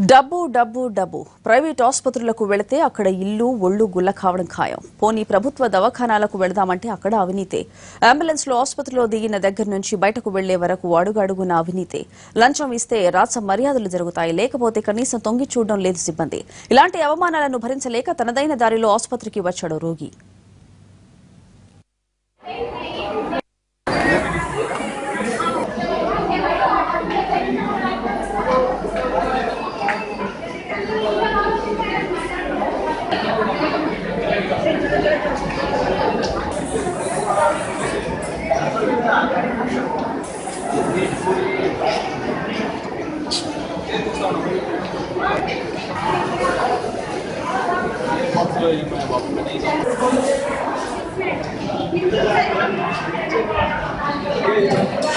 డబ్బు డబ్బు డబ్బు ప్రైవేట్ ఆసుపత్రులకు వెళితే అక్కడ ఇల్లు ఒళ్ళు గుల్ల కావడం ఖాయం. పోనీ ప్రభుత్వ దవాఖానాలకు వెళదామంటే అక్కడ అవినీతే. అంబులెన్స్ లో ఆసుపత్రిలో దిగిన దగ్గర నుంచి బయటకు వెళ్లే వరకు అడుగడుగున అవినీతే. లంచం ఇస్తే రాచ మర్యాదలు జరుగుతాయి, లేకపోతే కనీసం తొంగి చూడడం లేదు సిబ్బంది. ఇలాంటి అవమానాలను భరించలేక తనదైన దారిలో ఆసుపత్రికి వచ్చాడు రోగి.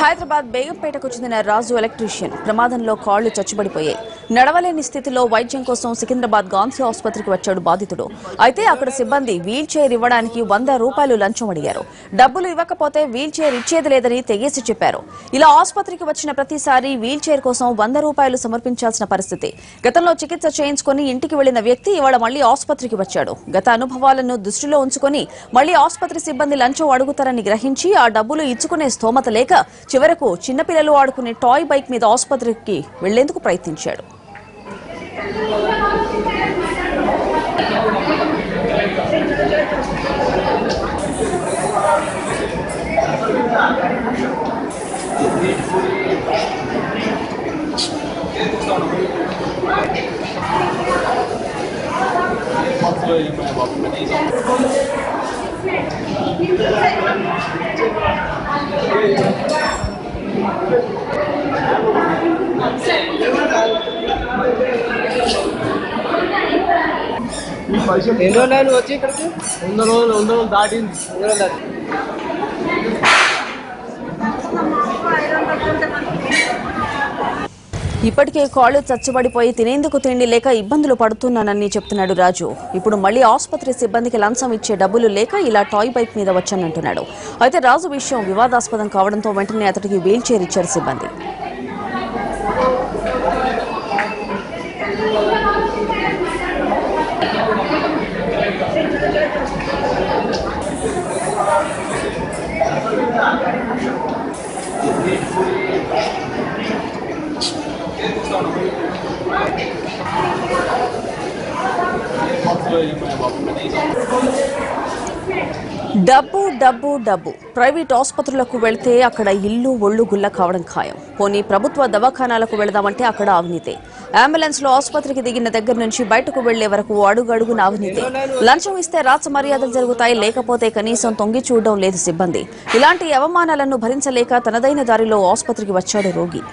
హైదరాబాద్ బేగంపేటకు చెందిన రాజు ఎలక్ట్రీషియన్ ప్రమాదంలో కాళ్లు చచ్చుబడిపోయాయి. నడవలేని స్థితిలో వైద్యం కోసం సికింద్రాబాద్ గాంధీ ఆసుపత్రికి వచ్చాడు బాధితుడు. అయితే అక్కడ సిబ్బంది వీల్ చైర్ ఇవ్వడానికి 100 రూపాయలు లంచం అడిగారు. డబ్బులు ఇవ్వకపోతే వీల్ చైర్ ఇచ్చేది లేదని తెగేసి చెప్పారు. ఇలా ఆసుపత్రికి వచ్చిన ప్రతిసారి వీల్ చైర్ కోసం 100 రూపాయలు సమర్పించాల్సిన పరిస్థితి. గతంలో చికిత్స చేయించుకుని ఇంటికి వెళ్లిన వ్యక్తి ఇవాళ మళ్లీ ఆసుపత్రికి వచ్చాడు. గత అనుభవాలను దృష్టిలో ఉంచుకుని మళ్లీ ఆసుపత్రి సిబ్బంది లంచం అడుగుతారని గ్రహించి ఆ డబ్బులు ఇచ్చుకునే స్తోమత లేక చివరకు చిన్నపిల్లలు ఆడుకునే టాయ్ బైక్ మీద ఆసుపత్రికి వెళ్లేందుకు ప్రయత్నించాడు. ఎన్ని రోజులు వచ్చి ఇక్కడికి 100 రోజులు దాటింది. ఇప్పటికే కాళ్లు చచ్చుబడిపోయి తినేందుకు తిండి లేక ఇబ్బందులు పడుతున్నానని చెప్తున్నాడు రాజు. ఇప్పుడు మళ్లీ ఆసుపత్రి సిబ్బందికి లంచం ఇచ్చే డబ్బులు లేక ఇలా టాయ్ బైక్ మీద వచ్చానంటున్నాడు. అయితే రాజు విషయం వివాదాస్పదం కావడంతో వెంటనే అతడికి వీల్ చైర్ ఇచ్చారు సిబ్బంది. డబ్బు డబ్బు డబ్బు ప్రైవేట్ ఆసుపత్రులకు వెళితే అక్కడ ఇల్లు ఒళ్ళు గుల్ల కావడం ఖాయం. పోనీ ప్రభుత్వ దవాఖానాలకు వెళదామంటే అక్కడ అవినీతే. అంబులెన్స్ లో ఆసుపత్రికి దిగిన దగ్గర నుంచి బయటకు వెళ్లే వరకు అడుగడుగున అవినీతే. లంచం ఇస్తే రాచ మర్యాదలు జరుగుతాయి, లేకపోతే కనీసం తొంగి చూడడం లేదు సిబ్బంది. ఇలాంటి అవమానాలను భరించలేక తనదైన దారిలో ఆసుపత్రికి వచ్చాడు రోగి.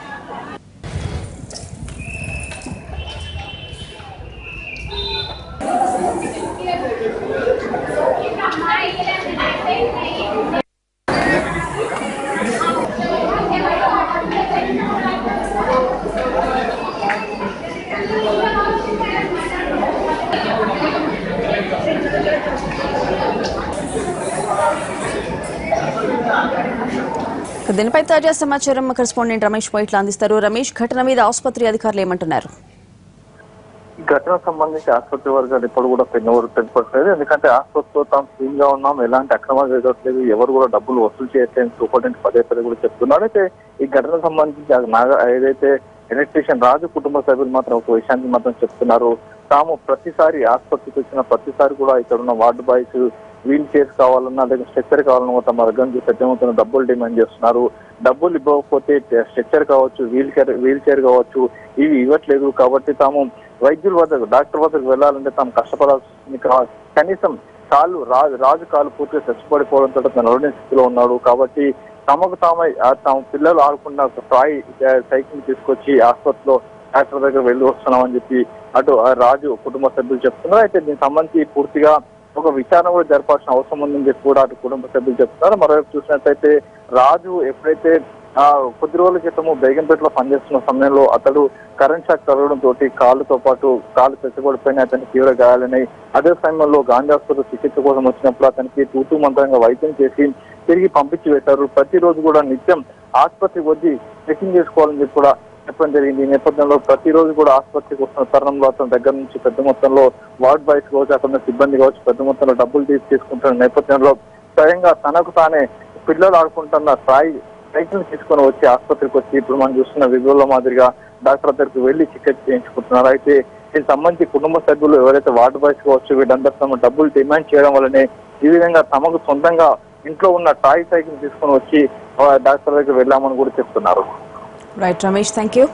దీనిపై తాజా సమాచారం కరెస్పాండెంట్ రమేష్ పోయిట్ల అందిస్తారు. రమేష్, ఘటన మీద ఆసుపత్రి అధికారులు ఏమంటున్నారు? ఘటన సంబంధించి ఆసుపత్రి వర్గాలు ఇప్పుడు కూడా పెన్నెవరు తెలిపట్లేదు. ఎందుకంటే ఆసుపత్రిలో తాము క్లీన్ గా ఉన్నాం, ఎలాంటి అక్రమాలు జరగట్లేదు, ఎవరు కూడా డబ్బులు వసూలు చేయట్లేదు సూపరింటెండెంట్ పదే కూడా చెప్తున్నాడు. అయితే ఈ ఘటన సంబంధించి ఏదైతే ఎలక్ట్రీషియన్ రాజు కుటుంబ సభ్యులు మాత్రం ఒక విషయాన్ని మాత్రం చెప్తున్నారు. తాము ప్రతిసారి ఆసుపత్రికి వచ్చిన ప్రతిసారి కూడా ఇక్కడ ఉన్న వార్డు బాయ్స్ వీల్ చైర్స్ కావాలన్నా లేదా స్ట్రెచ్చర్ కావాలన్నా తమ దగ్గర నుంచి పెద్ద డబ్బులు డిమాండ్ చేస్తున్నారు. డబ్బులు ఇవ్వకపోతే స్ట్రెచ్చర్ కావచ్చు, వీల్ చైర్ కావచ్చు, ఇవి ఇవ్వట్లేదు. కాబట్టి తాము వైద్యుల వద్దకు డాక్టర్ వద్దకు వెళ్లాలంటే తాము కష్టపడాల్సింది. కనీసం రాజు కాలు పూర్తిగా చచ్చిపడిపోవడంతో తన నడవలేని స్థితిలో ఉన్నాడు. కాబట్టి తమ పిల్లలు ఆడుకున్న టాయ్ సైకిల్ తీసుకొచ్చి ఆసుపత్రిలో డాక్టర్ దగ్గర వెళ్ళి వస్తున్నామని చెప్పి అటు రాజు కుటుంబ సభ్యులు చెప్తున్నారు. అయితే దీనికి సంబంధించి పూర్తిగా ఒక విచారణ కూడా జరపాల్సిన అవసరం ఉందని చెప్పి కూడా అటు కుటుంబ సభ్యులు చెప్తున్నారు. మరోవైపు చూసినట్లయితే రాజు ఎప్పుడైతే కొద్ది రోజుల క్రితము బేగంపేటలో పనిచేస్తున్న సమయంలో అతడు కరెంట్ షాక్ తగలడంతో కాళ్ళతో పాటు కాళ్ళు చచ్చిపడిపోయిన అతనికి తీవ్ర గాయాలని, అదే సమయంలో గాంధీ ఆసుపత్రి చికిత్స కోసం వచ్చినప్పుడు అతనికి తూతూ మంత్రంగా వైద్యం చేసి తిరిగి పంపించి వేశారు. ప్రతిరోజు కూడా నిత్యం ఆసుపత్రికి వచ్చి చెకింగ్ చేసుకోవాలని చెప్పి కూడా చెప్పడం జరిగింది. ఈ నేపథ్యంలో ప్రతిరోజు కూడా ఆసుపత్రికి వస్తున్న తరుణంలో అతని దగ్గర నుంచి పెద్ద మొత్తంలో వార్డ్ బాయ్స్ కావచ్చు, అక్కడ సిబ్బంది కావచ్చు పెద్ద మొత్తంలో డబ్బులు తీసుకుంటున్న నేపథ్యంలో స్వయంగా తనకు తానే పిల్లలు ఆడుకుంటున్న సైకిల్ తీసుకొని వచ్చి ఆసుపత్రికి వచ్చి ఇప్పుడు మనం చూస్తున్న విజువల్లో మాదిరిగా డాక్టర్ దగ్గరికి వెళ్లి చికిత్స చేయించుకుంటున్నారు. అయితే దీనికి సంబంధించి కుటుంబ సభ్యులు ఎవరైతే వార్డు బాయ్స్ కావచ్చు వీళ్ళందరూ తమ డబ్బులు డిమాండ్ చేయడం వల్లనే ఈ విధంగా తమకు సొంతంగా ఇంట్లో ఉన్న టాయ్ సైకిల్ తీసుకొని వచ్చి డాక్టర్ దగ్గరికి వెళ్ళామని కూడా చెప్తున్నారు. Right Ramesh, thank you.